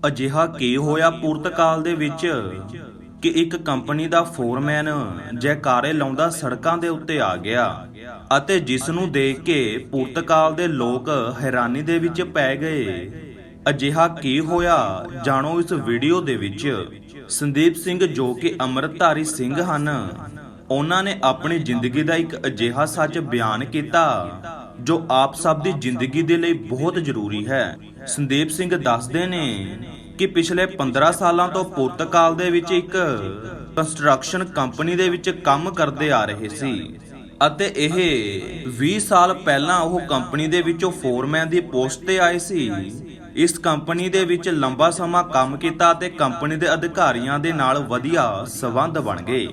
ਅਜਿਹਾ ਕੀ ਹੋਇਆ ਪੁਰਤਗਾਲ ਦੇ ਵਿੱਚ ਕਿ ਇੱਕ ਕੰਪਨੀ ਦਾ ਫੋਰਮੈਨ ਜੈਕਾਰੇ ਲਾਉਂਦਾ ਸੜਕਾਂ ਦੇ ਉੱਤੇ ਆ ਗਿਆ ਅਤੇ ਜਿਸ ਨੂੰ ਦੇਖ ਕੇ ਪੁਰਤਗਾਲ ਦੇ ਲੋਕ ਹੈਰਾਨੀ ਦੇ ਵਿੱਚ ਪੈ ਗਏ। ਅਜਿਹਾ ਕੀ ਹੋਇਆ ਜਾਣੋ ਇਸ ਵੀਡੀਓ ਦੇ ਵਿੱਚ। ਸੰਦੀਪ ਸਿੰਘ ਜੋ ਕਿ ਅੰਮ੍ਰਿਤਧਾਰੀ ਸਿੰਘ ਹਨ, ਉਹਨਾਂ ਨੇ ਆਪਣੀ ਜ਼ਿੰਦਗੀ ਦਾ ਇੱਕ ਅਜਿਹਾ ਸੱਚ ਬਿਆਨ ਕੀਤਾ ਜੋ ਆਪ ਸਭ ਦੀ ਜ਼ਿੰਦਗੀ ਦੇ ਲਈ ਬਹੁਤ ਜ਼ਰੂਰੀ ਹੈ। ਸੰਦੀਪ ਸਿੰਘ ਦੱਸਦੇ ਨੇ ਕਿ ਪਿਛਲੇ 15 ਸਾਲਾਂ ਤੋਂ ਪੁਰਤਗਾਲ ਦੇ ਵਿੱਚ ਇੱਕ ਕੰਸਟਰਕਸ਼ਨ ਕੰਪਨੀ ਦੇ ਵਿੱਚ ਕੰਮ ਕਰਦੇ ਆ ਰਹੇ ਸੀ ਅਤੇ ਇਹ 20 ਸਾਲ ਪਹਿਲਾਂ ਉਹ ਕੰਪਨੀ ਦੇ ਵਿੱਚੋਂ ਫੋਰਮੈਨ ਦੀ ਪੋਸਟ ਤੇ ਆਏ ਸੀ। ਇਸ ਕੰਪਨੀ ਦੇ ਵਿੱਚ ਲੰਬਾ ਸਮਾਂ ਕੰਮ ਕੀਤਾ ਅਤੇ ਕੰਪਨੀ ਦੇ ਅਧਿਕਾਰੀਆਂ ਦੇ ਨਾਲ ਵਧੀਆ ਸਬੰਧ ਬਣ ਗਏ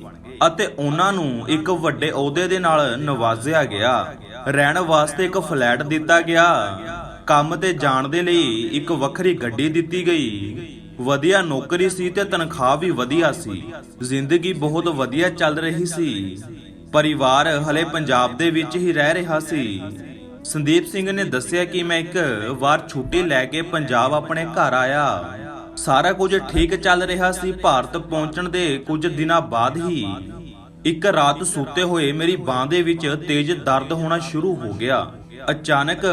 ਅਤੇ ਉਹਨਾਂ ਨੂੰ ਇੱਕ ਵੱਡੇ ਅਹੁਦੇ ਦੇ ਨਾਲ ਨਵਾਜ਼ਿਆ ਗਿਆ। ਰਹਿਣ ਵਾਸਤੇ ਇੱਕ ਫਲੈਟ ਦਿੱਤਾ ਗਿਆ, ਕੰਮ ਤੇ ਜਾਣ ਦੇ ਲਈ ਇੱਕ ਵੱਖਰੀ ਗੱਡੀ ਦਿੱਤੀ ਗਈ, ਵਧੀਆ ਨੌਕਰੀ ਸੀ ਤੇ ਤਨਖਾਹ ਵੀ ਵਧੀਆ ਸੀ। ਜ਼ਿੰਦਗੀ ਬਹੁਤ ਵਧੀਆ ਚੱਲ ਰਹੀ ਸੀ। ਪਰਿਵਾਰ ਹਲੇ ਪੰਜਾਬ ਦੇ ਵਿੱਚ ਹੀ ਰਹਿ ਰਿਹਾ ਸੀ। ਸੰਦੀਪ ਸਿੰਘ ਨੇ ਦੱਸਿਆ ਕਿ ਮੈਂ ਇੱਕ ਵਾਰ ਛੁੱਟੀ ਲੈ ਕੇ ਪੰਜਾਬ ਆਪਣੇ ਘਰ ਆਇਆ। ਸਾਰਾ ਕੁਝ ਠੀਕ ਚੱਲ ਰਿਹਾ ਸੀ। ਭਾਰਤ ਪਹੁੰਚਣ ਦੇ ਕੁਝ ਦਿਨਾਂ ਬਾਅਦ ਹੀ ਇੱਕ ਰਾਤ ਸੁੱਤੇ ਹੋਏ ਮੇਰੀ ਬਾਂਹ ਦੇ ਵਿੱਚ ਤੇਜ਼ ਦਰਦ ਹੋਣਾ ਸ਼ੁਰੂ ਹੋ ਗਿਆ। ਅਚਾਨਕ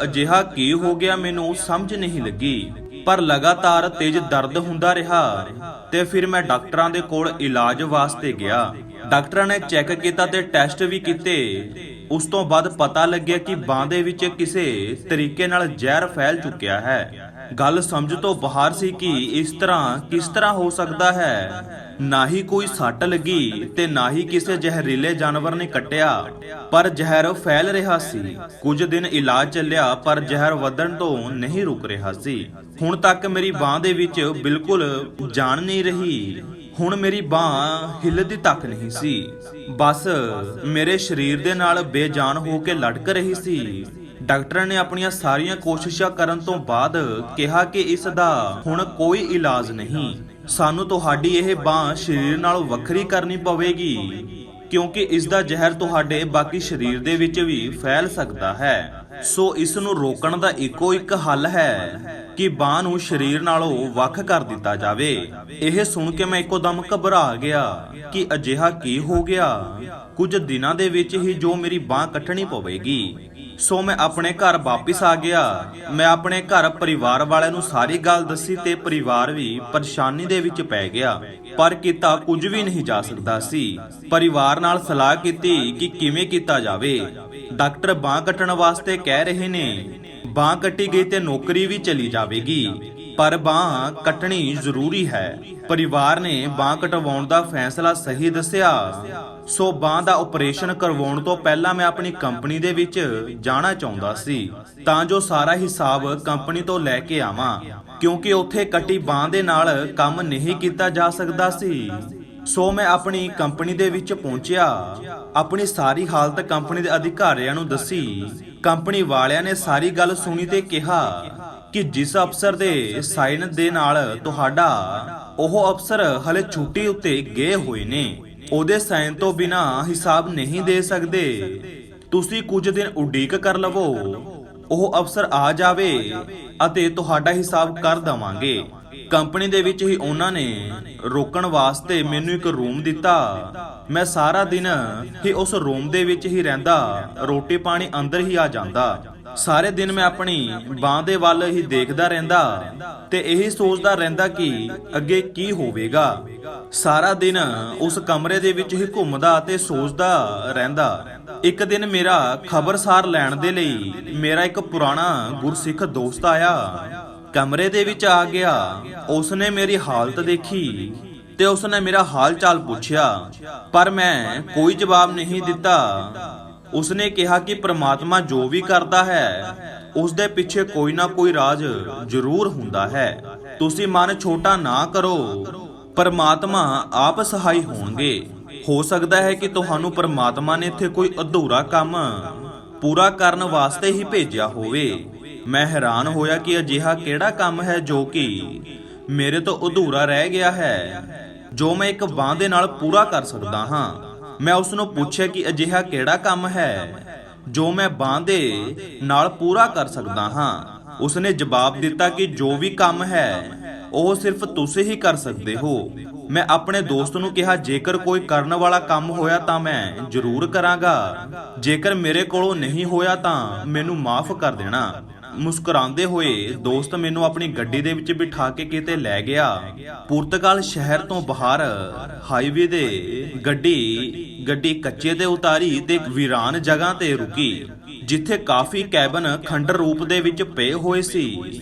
ਅਜਿਹਾ ਕੀ ਹੋ ਗਿਆ ਮੈਨੂੰ ਸਮਝ ਨਹੀਂ ਲੱਗੀ, ਪਰ ਲਗਾਤਾਰ ਤੇਜ਼ ਦਰਦ ਹੁੰਦਾ ਰਿਹਾ ਤੇ ਫਿਰ ਮੈਂ ਡਾਕਟਰਾਂ ਦੇ ਕੋਲ ਇਲਾਜ ਵਾਸਤੇ ਗਿਆ। ਡਾਕਟਰਾਂ ਨੇ ਚੈੱਕ ਕੀਤਾ ਤੇ ਟੈਸਟ ਵੀ ਕੀਤੇ। ਉਸ ਤੋਂ ਬਾਅਦ ਪਤਾ ਲੱਗਿਆ ਕਿ ਬਾਂਹ ਦੇ ਵਿੱਚ ਕਿਸੇ ਤਰੀਕੇ ਨਾਲ ਜ਼ਹਿਰ ਫੈਲ ਚੁੱਕਿਆ ਹੈ। ਗੱਲ ਸਮਝ ਤੋਂ ਬਾਹਰ ਸੀ ਕਿ ਇਸ ਤਰ੍ਹਾਂ ਕਿਸ ਤਰ੍ਹਾਂ ਹੋ ਸਕਦਾ ਹੈ। ਨਾ ਹੀ ਕੋਈ ਸੱਟ ਲੱਗੀ ਤੇ ਨਾ ਹੀ ਕਿਸੇ ਜ਼ਹਿਰੀਲੇ ਜਾਨਵਰ ਨੇ ਕੱਟਿਆ, ਪਰ ਜ਼ਹਿਰ ਫੈਲ ਰਿਹਾ ਸੀ। ਕੁਝ ਦਿਨ ਇਲਾਜ ਚੱਲਿਆ ਪਰ ਜ਼ਹਿਰ ਵਧਣ ਤੋਂ ਨਹੀਂ ਰੁਕ ਰਿਹਾ ਸੀ। ਹੁਣ ਤੱਕ ਮੇਰੀ ਬਾਂਹ ਦੇ ਵਿੱਚ ਬਿਲਕੁਲ ਜਾਨ ਨਹੀਂ ਰਹੀ। ਹੁਣ ਮੇਰੀ ਬਾਂਹ ਹਿੱਲਦੀ ਤੱਕ ਨਹੀਂ ਸੀ, ਬਸ ਮੇਰੇ ਸਰੀਰ ਦੇ ਨਾਲ ਬੇਜਾਨ ਹੋ ਕੇ ਲਟਕ ਰਹੀ ਸੀ। ਡਾਕਟਰਾਂ ਨੇ ਆਪਣੀਆਂ ਸਾਰੀਆਂ ਕੋਸ਼ਿਸ਼ਾਂ ਕਰਨ ਤੋਂ ਬਾਅਦ ਕਿਹਾ ਕਿ ਇਸ ਦਾ ਹੁਣ ਕੋਈ ਇਲਾਜ ਨਹੀਂ। ਸਾਨੂੰ ਤੁਹਾਡੀ ਇਹ ਬਾਂਹ ਸਰੀਰ ਨਾਲੋਂ ਵੱਖਰੀ ਕਰਨੀ ਪਵੇਗੀ ਕਿਉਂਕਿ ਇਸ ਦਾ ਜ਼ਹਿਰ ਤੁਹਾਡੇ ਬਾਕੀ ਸਰੀਰ ਦੇ ਵਿੱਚ ਵੀ ਫੈਲ ਸਕਦਾ ਹੈ। ਸੋ ਇਸ ਨੂੰ ਰੋਕਣ ਦਾ ਇੱਕੋ ਇੱਕ ਹੱਲ ਹੈ ਕਿ ਬਾਂਹ ਨੂੰ ਸਰੀਰ ਨਾਲੋਂ ਵੱਖ ਕਰ ਦਿੱਤਾ ਜਾਵੇ। ਇਹ ਸੁਣ ਕੇ ਮੈਂ ਇੱਕੋਦਮ ਘਬਰਾ ਗਿਆ ਕਿ ਅਜਿਹਾ ਕੀ ਹੋ ਗਿਆ। ਕੁਝ ਦਿਨਾਂ ਦੇ ਵਿੱਚ ਹੀ ਜੋ ਮੇਰੀ ਬਾਂਹ ਕੱਟਣੀ ਪਵੇਗੀ। ਸੋ ਮੈਂ ਆਪਣੇ ਘਰ ਵਾਪਿਸ ਆ ਗਿਆ। ਮੈਂ ਆਪਣੇ ਘਰ ਪਰਿਵਾਰ ਵਾਲਿਆਂ ਨੂੰ ਸਾਰੀ ਗੱਲ ਦੱਸੀ ਤੇ ਪਰਿਵਾਰ ਵੀ ਪਰੇਸ਼ਾਨੀ ਦੇ ਵਿੱਚ ਪੈ ਗਿਆ, ਪਰ ਕੀਤਾ ਕੁਝ ਵੀ ਨਹੀਂ ਜਾ ਸਕਦਾ ਸੀ। ਪਰਿਵਾਰ ਨਾਲ ਸਲਾਹ ਕੀਤੀ ਕਿ ਕਿਵੇਂ ਕੀਤਾ ਜਾਵੇ। ਡਾਕਟਰ ਬਾਂਹ ਕੱਟਣ ਵਾਸਤੇ ਕਹਿ ਰਹੇ ਨੇ। ਬਾਂਹ ਕੱਟੀ ਗਈ ਤੇ ਨੌਕਰੀ ਵੀ ਚਲੀ ਜਾਵੇਗੀ, ਪਰ ਬਾਂਹ ਕੱਟਣੀ ਜ਼ਰੂਰੀ ਹੈ। ਪਰਿਵਾਰ ਨੇ ਬਾਂਹ ਕਟਵਾਉਣ ਦਾ ਫੈਸਲਾ ਸਹੀ ਦੱਸਿਆ। ਸੋ ਬਾਂਹ ਦਾ ਆਪਰੇਸ਼ਨ ਕਰਵਾਉਣ ਤੋਂ ਪਹਿਲਾਂ ਮੈਂ ਆਪਣੀ ਕੰਪਨੀ ਦੇ ਵਿੱਚ ਜਾਣਾ ਚਾਹੁੰਦਾ ਸੀ ਤਾਂ ਜੋ ਸਾਰਾ ਹਿਸਾਬ ਕੰਪਨੀ ਤੋਂ ਲੈ ਕੇ ਆਵਾਂ, ਕਿਉਂਕਿ ਉੱਥੇ ਕੱਟੀ ਬਾਂਹ ਦੇ ਨਾਲ ਕੰਮ ਨਹੀਂ ਕੀਤਾ ਜਾ ਸਕਦਾ ਸੀ। ਸੋ ਮੈਂ ਆਪਣੀ ਕੰਪਨੀ ਦੇ ਵਿੱਚ ਪਹੁੰਚਿਆ, ਆਪਣੀ ਸਾਰੀ ਹਾਲਤ ਕੰਪਨੀ ਦੇ ਅਧਿਕਾਰੀਆਂ ਨੂੰ ਦੱਸੀ। ਕੰਪਨੀ ਵਾਲਿਆਂ ਨੇ ਸਾਰੀ ਗੱਲ ਸੁਣੀ ਤੇ ਕਿਹਾ ਕਿ ਜਿਸ ਅਫਸਰ ਦੇ ਸਾਈਨ ਦੇ ਨਾਲ ਤੁਹਾਡਾ ਉਹ ਅਫਸਰ ਹਲੇ ਛੁੱਟੀ ਉੱਤੇ ਗਏ ਹੋਏ ਨੇ, ਉਹਦੇ ਸਾਈਨ ਤੋਂ ਬਿਨਾ ਹਿਸਾਬ ਨਹੀਂ ਦੇ ਸਕਦੇ। ਤੁਸੀਂ ਕੁਝ ਦਿਨ ਉਡੀਕ ਕਰ ਲਵੋ, ਉਹ ਅਫਸਰ ਆ ਜਾਵੇ ਅਤੇ ਤੁਹਾਡਾ ਹਿਸਾਬ ਕਰ ਦਵਾਂਗੇ। ਕੰਪਨੀ ਦੇ ਵਿੱਚ ਹੀ ਉਹਨਾਂ ਨੇ ਰੋਕਣ ਵਾਸਤੇ ਮੈਨੂੰ ਇੱਕ ਰੂਮ ਦਿੱਤਾ। ਮੈਂ ਸਾਰਾ ਦਿਨ ਹੀ ਉਸ ਰੂਮ ਦੇ ਵਿੱਚ ਹੀ ਰਹਿੰਦਾ, ਰੋਟੀ ਪਾਣੀ ਅੰਦਰ ਹੀ ਆ ਜਾਂਦਾ। ਸਾਰੇ ਦਿਨ ਮੈਂ ਆਪਣੀ ਬਾਂਹ ਦੇ ਵੱਲ ਹੀ ਦੇਖਦਾ ਰਹਿੰਦਾ ਤੇ ਇਹੀ ਸੋਚਦਾ ਰਹਿੰਦਾ ਕਿ ਅੱਗੇ ਕੀ ਹੋਵੇਗਾ। ਸਾਰਾ ਦਿਨ ਉਸ ਕਮਰੇ ਦੇ ਵਿੱਚ ਹੀ ਘੁੰਮਦਾ ਤੇ ਸੋਚਦਾ ਰਹਿੰਦਾ। ਇੱਕ ਦਿਨ ਮੇਰਾ ਖਬਰਸਾਰ ਲੈਣ ਦੇ ਲਈ ਮੇਰਾ ਇੱਕ ਪੁਰਾਣਾ ਗੁਰਸਿੱਖ ਦੋਸਤ ਆਇਆ। ਕਮਰੇ ਦੇ ਵਿੱਚ ਆ ਗਿਆ। ਉਸਨੇ ਮੇਰੀ ਹਾਲਤ ਦੇਖੀ ਤੇ ਉਸਨੇ ਮੇਰਾ ਹਾਲ ਚਾਲ ਪੁੱਛਿਆ, ਪਰ ਮੈਂ ਕੋਈ ਜਵਾਬ ਨਹੀਂ ਦਿੱਤਾ। ਉਸਨੇ ਕਿਹਾ ਕਿ ਪ੍ਰਮਾਤਮਾ ਜੋ ਵੀ ਕਰਦਾ ਹੈ ਉਸ ਦੇ ਪਿੱਛੇ ਕੋਈ ਨਾ ਕੋਈ ਰਾਜ਼ ਜ਼ਰੂਰ ਹੁੰਦਾ ਹੈ। ਤੁਸੀਂ ਮਨ ਛੋਟਾ ਨਾ ਕਰੋ, ਪ੍ਰਮਾਤਮਾ ਆਪ ਸਹਾਈ ਹੋਣਗੇ। ਹੋ ਸਕਦਾ ਹੈ ਕਿ ਤੁਹਾਨੂੰ ਪ੍ਰਮਾਤਮਾ ਨੇ ਇੱਥੇ ਕੋਈ ਅਧੂਰਾ ਕੰਮ ਪੂਰਾ ਕਰਨ ਵਾਸਤੇ ਹੀ ਭੇਜਿਆ ਹੋਵੇ। ਮੈਂ ਹੈਰਾਨ ਹੋਇਆ ਕਿ ਅਜਿਹਾ ਕਿਹੜਾ ਕੰਮ ਹੈ ਜੋ ਕਿ ਮੇਰੇ ਤੋਂ ਅਧੂਰਾ ਰਹਿ ਗਿਆ ਹੈ, ਜੋ ਮੈਂ ਇੱਕ ਬਾਂਹ ਦੇ ਨਾਲ ਪੂਰਾ ਕਰ ਸਕਦਾ ਹਾਂ। ਮੈਂ ਉਸ ਨੂੰ ਪੁੱਛਿਆ ਕਿ ਅਜਿਹਾ ਕਿਹੜਾ ਕੰਮ ਹੈ ਜੋ ਮੈਂ ਬਾਂਹ ਦੇ ਨਾਲ ਪੂਰਾ ਕਰ ਸਕਦਾ ਹਾਂ। ਉਸਨੇ ਜਵਾਬ ਦਿੱਤਾ ਕਿ ਜੋ ਵੀ ਕੰਮ ਹੈ ਉਹ ਸਿਰਫ ਤੁਸੀਂ ਹੀ ਕਰ ਸਕਦੇ ਹੋ। ਮੈਂ ਆਪਣੇ ਦੋਸਤ ਨੂੰ ਕਿਹਾ ਜੇਕਰ ਕੋਈ ਕਰਨ ਵਾਲਾ ਕੰਮ ਹੋਇਆ ਤਾਂ ਮੈਂ ਜ਼ਰੂਰ ਕਰਾਂਗਾ, ਜੇਕਰ ਮੇਰੇ ਕੋਲੋਂ ਨਹੀਂ ਹੋਇਆ ਤਾਂ ਮੈਨੂੰ ਮਾਫ ਕਰ ਦੇਣਾ। ਮੁਸਕਰਾਉਂਦੇ ਹੋਏ ਦੋਸਤ ਮੈਨੂੰ ਆਪਣੀ ਗੱਡੀ ਦੇ ਵਿੱਚ ਬਿਠਾ ਕੇ ਕਿਤੇ ਲੈ ਗਿਆ। ਪੁਰਤਗਾਲ ਸ਼ਹਿਰ ਤੋਂ ਬਾਹਰ ਹਾਈਵੇ ਦੇ ਗੱਡੀ ਕੱਚੇ ਤੇ ਉਤਾਰੀ ਤੇ ਇੱਕ ਵੀਰਾਨ ਜਗ੍ਹਾ ਤੇ ਰੁਕੀ, ਜਿੱਥੇ ਕਾਫੀ ਕੈਬਨ ਖੰਡਰ ਰੂਪ ਦੇ ਵਿੱਚ ਪਏ ਹੋਏ ਸੀ।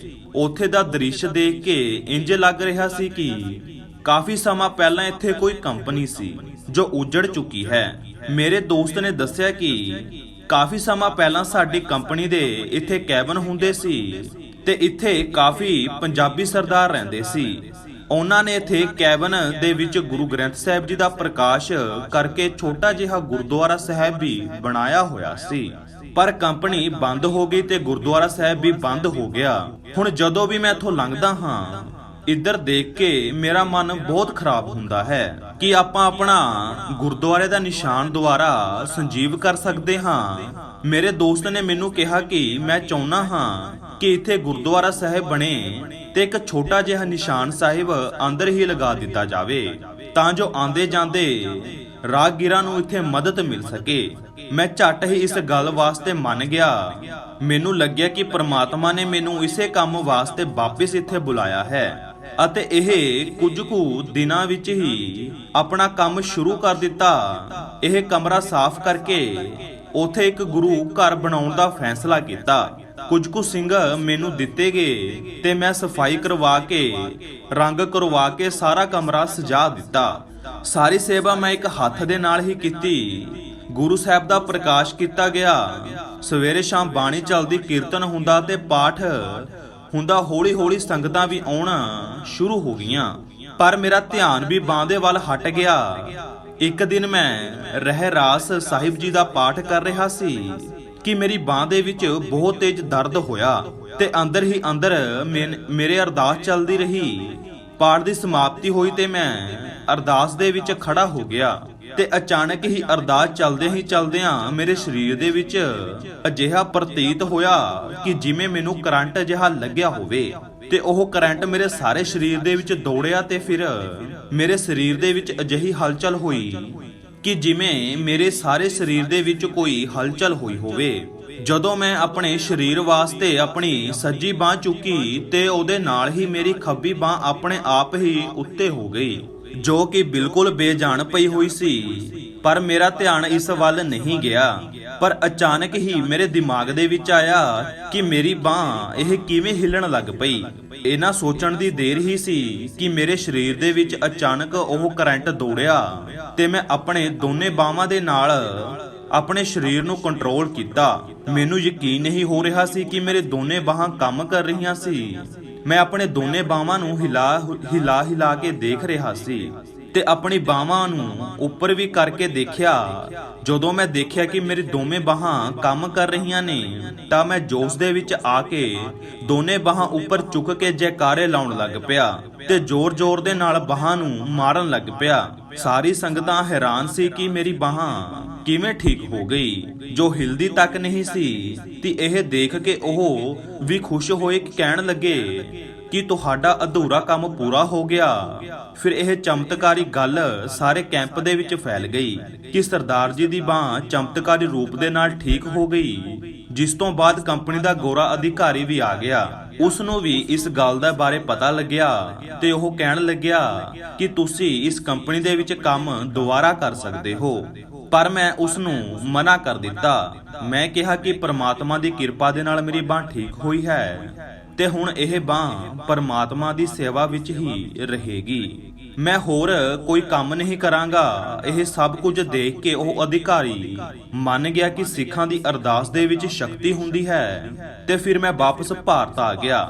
ਉੱਥੇ ਦਾ ਦ੍ਰਿਸ਼ ਦੇਖ ਕੇ ਇੰਜ ਲੱਗ ਰਿਹਾ ਸੀ ਕਿ ਕਾਫੀ ਸਮਾਂ ਪਹਿਲਾਂ ਇੱਥੇ ਕੋਈ ਕੰਪਨੀ ਸੀ ਜੋ ਉਜੜ ਚੁੱਕੀ ਹੈ। ਮੇਰੇ ਦੋਸਤ ਨੇ ਦੱਸਿਆ ਕਿ ਕਾਫੀ ਸਮਾਂ ਪਹਿਲਾਂ ਸਾਡੀ ਕੰਪਨੀ ਦੇ ਇੱਥੇ ਕੈਬਨ ਹੁੰਦੇ ਸੀ ਤੇ ਇੱਥੇ ਕਾਫੀ ਪੰਜਾਬੀ ਸਰਦਾਰ ਰਹਿੰਦੇ ਸੀ। ਉਹਨਾਂ ਨੇ ਇੱਥੇ ਕੈਬਨ ਦੇ ਵਿੱਚ ਗੁਰੂ ਗ੍ਰੰਥ ਸਾਹਿਬ ਜੀ ਦਾ ਪ੍ਰਕਾਸ਼ ਕਰਕੇ ਛੋਟਾ ਜਿਹਾ ਗੁਰਦੁਆਰਾ ਸਾਹਿਬ ਵੀ ਬਣਾਇਆ ਹੋਇਆ ਸੀ, ਪਰ ਕੰਪਨੀ ਬੰਦ ਹੋ ਗਈ ਤੇ ਗੁਰਦੁਆਰਾ ਸਾਹਿਬ ਵੀ ਬੰਦ ਹੋ ਗਿਆ। ਹੁਣ ਜਦੋਂ ਵੀ ਮੈਂ ਇੱਥੋਂ ਲੰਘਦਾ ਹਾਂ, ਇੱਧਰ ਦੇਖ ਕੇ ਮੇਰਾ ਮਨ ਬਹੁਤ ਖਰਾਬ ਹੁੰਦਾ ਹੈ ਕਿ ਆਪਾਂ ਆਪਣਾ ਗੁਰਦੁਆਰੇ ਦਾ ਨਿਸ਼ਾਨ ਦੁਆਰਾ ਸੰਜੀਵ ਕਰ ਸਕਦੇ ਹਾਂ। ਮੇਰੇ ਦੋਸਤ ਨੇ ਮੈਨੂੰ ਕਿਹਾ ਕਿ ਮੈਂ ਚਾਹੁੰਦਾ ਹਾਂ ਕਿ ਇੱਥੇ ਗੁਰਦੁਆਰਾ ਸਾਹਿਬ ਬਣੇ ਤੇ ਇੱਕ ਛੋਟਾ ਜਿਹਾ ਨਿਸ਼ਾਨ ਸਾਹਿਬ ਅੰਦਰ ਹੀ ਲਗਾ ਦਿੱਤਾ ਜਾਵੇ, ਤਾਂ ਜੋ ਆਂਦੇ ਜਾਂਦੇ ਰਾਹਗੀਰਾਂ ਨੂੰ ਇੱਥੇ ਮਦਦ ਮਿਲ ਸਕੇ। ਮੈਂ ਝੱਟ ਹੀ ਇਸ ਗੱਲ ਵਾਸਤੇ ਮੰਨ ਗਿਆ। ਮੈਨੂੰ ਲੱਗਿਆ ਕਿ ਪ੍ਰਮਾਤਮਾ ਨੇ ਮੈਨੂੰ ਇਸੇ ਕੰਮ ਵਾਸਤੇ ਵਾਪਿਸ ਇੱਥੇ ਬੁਲਾਇਆ ਹੈ ਅਤੇ ਇਹ ਕੁਝ ਕੁ ਦਿਨਾਂ ਵਿੱਚ ਹੀ ਆਪਣਾ ਕੰਮ ਸ਼ੁਰੂ ਕਰ ਦਿੱਤਾ। ਇਹ ਕਮਰਾ ਸਾਫ਼ ਕਰਕੇ ਉੱਥੇ ਇੱਕ ਗੁਰੂ ਘਰ ਬਣਾਉਣ ਦਾ ਫੈਸਲਾ ਕੀਤਾ। ਕੁਝ ਕੁ ਸਿੰਘ ਮੈਨੂੰ ਦਿੱਤੇ ਗਏ ਤੇ ਮੈਂ ਸਫਾਈ ਕਰਵਾ ਕੇ ਰੰਗ ਕਰਵਾ ਕੇ ਸਾਰਾ ਕਮਰਾ ਸਜਾ ਦਿੱਤਾ। ਸਾਰੀ ਸੇਵਾ ਮੈਂ ਇੱਕ ਹੱਥ ਦੇ ਨਾਲ ਹੀ ਕੀਤੀ। ਗੁਰੂ ਸਾਹਿਬ ਦਾ ਪ੍ਰਕਾਸ਼ ਕੀਤਾ ਗਿਆ। ਸਵੇਰੇ ਸ਼ਾਮ ਬਾਣੀ ਚੱਲਦੀ, ਕੀਰਤਨ ਹੁੰਦਾ ਤੇ ਪਾਠ ਹੁੰਦਾ। ਹੌਲੀ ਹੌਲੀ ਸੰਗਤਾਂ ਵੀ ਆਉਣਾ ਸ਼ੁਰੂ ਹੋ ਗਈਆਂ, ਪਰ ਮੇਰਾ ਧਿਆਨ ਵੀ ਬਾਂਹ ਦੇ ਵੱਲ ਹਟ ਗਿਆ। ਇੱਕ ਦਿਨ ਮੈਂ ਰਹਿਰਾਸ ਸਾਹਿਬ ਜੀ ਦਾ ਪਾਠ ਕਰ ਰਿਹਾ ਸੀ ਕਿ ਮੇਰੀ ਬਾਂਹ ਦੇ ਵਿੱਚ ਬਹੁਤ ਤੇਜ਼ ਦਰਦ ਹੋਇਆ ਤੇ ਅੰਦਰ ਹੀ ਅੰਦਰ ਮੇਰੇ ਅਰਦਾਸ ਚੱਲਦੀ ਰਹੀ। ਪਾਠ ਦੀ ਸਮਾਪਤੀ ਹੋਈ ਤੇ ਮੈਂ ਅਰਦਾਸ ਦੇ ਵਿੱਚ ਖੜਾ ਹੋ ਗਿਆ ਤੇ ਅਚਾਨਕ ਹੀ ਅਰਦਾਸ ਚੱਲਦਿਆਂ ਮੇਰੇ ਸਰੀਰ ਦੇ ਵਿੱਚ ਅਜਿਹਾ ਪ੍ਰਤੀਤ ਹੋਇਆ ਕਿ ਜਿਵੇਂ ਮੈਨੂੰ ਕਰੰਟ ਜਿਹਾ ਲੱਗਿਆ ਹੋਵੇ ਤੇ ਉਹ ਕਰੰਟ ਮੇਰੇ ਸਾਰੇ ਸਰੀਰ ਦੇ ਵਿੱਚ ਦੌੜਿਆ ਤੇ ਫਿਰ ਮੇਰੇ ਸਰੀਰ ਦੇ ਵਿੱਚ ਅਜਿਹੀ ਹਲਚਲ ਹੋਈ ਕਿ ਜਿਵੇਂ ਮੇਰੇ ਸਾਰੇ ਸਰੀਰ ਦੇ ਵਿੱਚ ਕੋਈ ਹਲਚਲ ਹੋਈ ਹੋਵੇ। ਜਦੋਂ ਮੈਂ ਆਪਣੇ ਸਰੀਰ ਵਾਸਤੇ ਆਪਣੀ ਸੱਜੀ ਬਾਹ ਚੁੱਕੀ ਤੇ ਉਹਦੇ ਨਾਲ ਹੀ ਮੇਰੀ ਖੱਬੀ ਬਾਹ ਆਪਣੇ ਆਪ ਹੀ ਉੱਤੇ ਹੋ ਗਈ, ਜੋ ਕਿ ਬਿਲਕੁਲ ਬੇਜਾਨ ਪਈ ਹੋਈ ਸੀ। ਪਰ ਮੇਰਾ ਧਿਆਨ ਇਸ ਵੱਲ ਨਹੀਂ ਗਿਆ। ਪਰ ਅਚਾਨਕ ਹੀ ਮੇਰੇ ਦਿਮਾਗ ਦੇ ਵਿੱਚ ਆਇਆ ਕਿ ਮੇਰੀ ਬਾਹ ਇਹ ਕਿਵੇਂ ਹਿੱਲਣ ਲੱਗ ਪਈ। ਇਹਨਾਂ ਸੋਚਣ ਦੀ ਦੇਰ ਹੀ ਸੀ ਕਿ ਮੇਰੇ ਸਰੀਰ ਦੇ ਵਿੱਚ ਅਚਾਨਕ ਉਹ ਕਰੰਟ ਦੌੜਿਆ ਤੇ ਮੈਂ ਆਪਣੇ ਦੋਨੇ ਬਾਹਾਂ ਦੇ ਨਾਲ ਆਪਣੇ ਸਰੀਰ ਨੂੰ ਕੰਟਰੋਲ ਕੀਤਾ। ਮੈਨੂੰ ਯਕੀਨ ਨਹੀਂ ਹੋ ਰਿਹਾ ਸੀ ਕਿ ਮੇਰੇ ਦੋਨੇ ਬਾਹਾਂ ਕੰਮ ਕਰ ਰਹੀਆਂ ਸੀ। ਮੈਂ ਆਪਣੇ ਦੋਨੇ ਬਾਹਾਂ ਨੂੰ ਹਿਲਾ ਕੇ ਦੇਖ ਰਿਹਾ ਸੀ ਤੇ ਆਪਣੀ ਬਾਹਾਂ ਨੂੰ ਉੱਪਰ ਵੀ ਕਰਕੇ ਦੇਖਿਆ। ਜਦੋਂ ਮੈਂ ਦੇਖਿਆ ਕਿ ਮੇਰੀ ਦੋਵੇਂ ਬਾਹਾਂ ਕੰਮ ਕਰ ਰਹੀਆਂ ਨੇ ਤਾਂ ਮੈਂ ਜੋਸ਼ ਦੇ ਵਿੱਚ ਆ ਕੇ ਦੋਨੇ ਬਾਹਾਂ ਉੱਪਰ ਚੁੱਕ ਕੇ ਜੈਕਾਰੇ ਲਾਉਣ ਲੱਗ ਪਿਆ ਤੇ ਜ਼ੋਰ-ਜ਼ੋਰ ਦੇ ਨਾਲ ਬਾਹਾਂ ਨੂੰ ਮਾਰਨ ਲੱਗ ਪਿਆ। ਸਾਰੀ ਸੰਗਤਾਂ ਹੈਰਾਨ ਸੀ ਕਿ ਮੇਰੀ ਬਾਹਾਂ ਕਿਵੇਂ ਠੀਕ ਹੋ ਗਈ, ਜੋ ਹਿਲਦੀ ਤੱਕ ਨਹੀਂ ਸੀ। ਤੇ ਇਹ ਦੇਖ ਕੇ ਉਹ ਵੀ ਖੁਸ਼ ਹੋਏ ਕਿ ਕਹਿਣ ਲੱਗੇ ਕਿ ਤੁਹਾਡਾ ਅਧੂਰਾ ਕੰਮ ਪੂਰਾ ਹੋ ਗਿਆ। ਫਿਰ ਇਹ ਚਮਤਕਾਰੀ ਗੱਲ ਸਾਰੇ ਕੈਂਪ ਦੇ ਵਿੱਚ ਫੈਲ ਗਈ ਕਿ ਸਰਦਾਰ ਜੀ ਦੀ ਬਾਂਹ ਚਮਤਕਾਰੀ ਰੂਪ ਦੇ ਨਾਲ ਠੀਕ ਹੋ ਗਈ, ਜਿਸ ਤੋਂ ਬਾਅਦ ਕੰਪਨੀ ਦਾ ਗੋਰਾ ਅਧਿਕਾਰੀ ਵੀ ਆ ਗਿਆ। ਉਸ ਨੂੰ ਵੀ ਇਸ ਗੱਲ ਦਾ ਬਾਰੇ ਪਤਾ ਲੱਗਿਆ ਤੇ ਉਹ ਕਹਿਣ ਲੱਗਿਆ ਕਿ ਤੁਸੀਂ ਇਸ ਕੰਪਨੀ ਦੇ ਵਿੱਚ ਕੰਮ ਦੁਬਾਰਾ ਕਰ ਸਕਦੇ ਹੋ। ਪਰ ਮੈਂ ਉਸ ਨੂੰ ਮਨਾ ਕਰ ਦਿੱਤਾ। ਮੈਂ ਕਿਹਾ ਕਿ ਪ੍ਰਮਾਤਮਾ ਦੀ ਕਿਰਪਾ ਦੇ ਨਾਲ ਮੇਰੀ ਬਾਂਹ ਠੀਕ ਹੋਈ ਹੈ ਤੇ ਹੁਣ ਇਹ ਬਾਂਹ ਪਰਮਾਤਮਾ ਦੀ ਸੇਵਾ ਵਿੱਚ ਹੀ ਰਹੇਗੀ। ਮੈਂ ਹੋਰ ਕੋਈ ਕੰਮ ਨਹੀਂ ਕਰਾਂਗਾ। ਇਹ ਸਭ ਕੁਝ ਦੇਖ ਕੇ ਉਹ ਅਧਿਕਾਰੀ ਮੰਨ ਗਿਆ ਕਿ ਸਿੱਖਾਂ ਦੀ ਅਰਦਾਸ ਦੇ ਵਿੱਚ ਸ਼ਕਤੀ ਹੁੰਦੀ ਹੈ ਤੇ ਫਿਰ ਮੈਂ ਵਾਪਸ ਭਾਰਤ ਆ ਗਿਆ।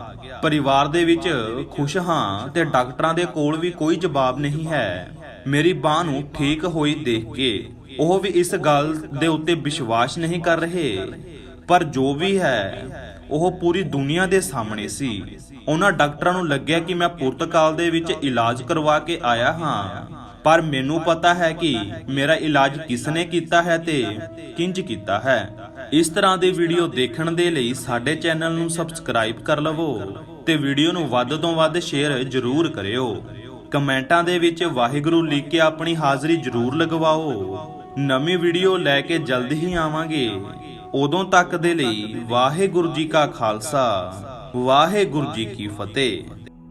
ਪਰਿਵਾਰ ਦੇ ਵਿੱਚ ਖੁਸ਼ ਹਾਂ ਤੇ ਡਾਕਟਰਾਂ ਦੇ ਕੋਲ ਵੀ ਕੋਈ ਜਵਾਬ ਨਹੀਂ ਹੈ। ਮੇਰੀ ਬਾਂਹ ਨੂੰ ਠੀਕ ਹੋਈ ਦੇਖ ਕੇ ਉਹ ਵੀ ਇਸ ਗੱਲ ਦੇ ਉੱਤੇ ਵਿਸ਼ਵਾਸ ਨਹੀਂ ਕਰ ਰਹੇ, ਪਰ ਜੋ ਵੀ ਹੈ ਉਹ ਪੂਰੀ ਦੁਨੀਆ ਦੇ ਸਾਹਮਣੇ ਸੀ। ਉਹਨਾਂ ਡਾਕਟਰਾਂ ਨੂੰ ਲੱਗਿਆ ਕਿ ਮੈਂ ਪੁਰਤਗਾਲ ਦੇ ਵਿੱਚ ਇਲਾਜ ਕਰਵਾ ਕੇ ਆਇਆ ਹਾਂ, ਪਰ ਮੈਨੂੰ ਪਤਾ ਹੈ ਕਿ ਮੇਰਾ ਇਲਾਜ ਕਿਸ ਨੇ ਕੀਤਾ ਹੈ ਤੇ ਕਿੰਜ ਕੀਤਾ ਹੈ। ਇਸ ਤਰ੍ਹਾਂ ਦੇ ਵੀਡੀਓ ਦੇਖਣ ਦੇ ਲਈ ਸਾਡੇ ਚੈਨਲ ਨੂੰ ਸਬਸਕ੍ਰਾਈਬ ਕਰ ਲਵੋ ਤੇ ਵੀਡੀਓ ਨੂੰ ਵੱਧ ਤੋਂ ਵੱਧ ਸ਼ੇਅਰ ਜ਼ਰੂਰ ਕਰਿਓ। ਕਮੈਂਟਾਂ ਦੇ ਵਿੱਚ ਵਾਹਿਗੁਰੂ ਲਿਖ ਕੇ ਆਪਣੀ ਹਾਜ਼ਰੀ ਜ਼ਰੂਰ ਲਗਵਾਓ। ਨਵੀਂ ਵੀਡੀਓ ਲੈ ਕੇ ਜਲਦ ਹੀ ਆਵਾਂਗੇ। ਉਦੋਂ ਤੱਕ ਦੇ ਲਈ ਵਾਹਿਗੁਰੂ ਜੀ ਕਾ ਖਾਲਸਾ, ਵਾਹਿਗੁਰੂ ਜੀ ਕੀ ਫਤਿਹ।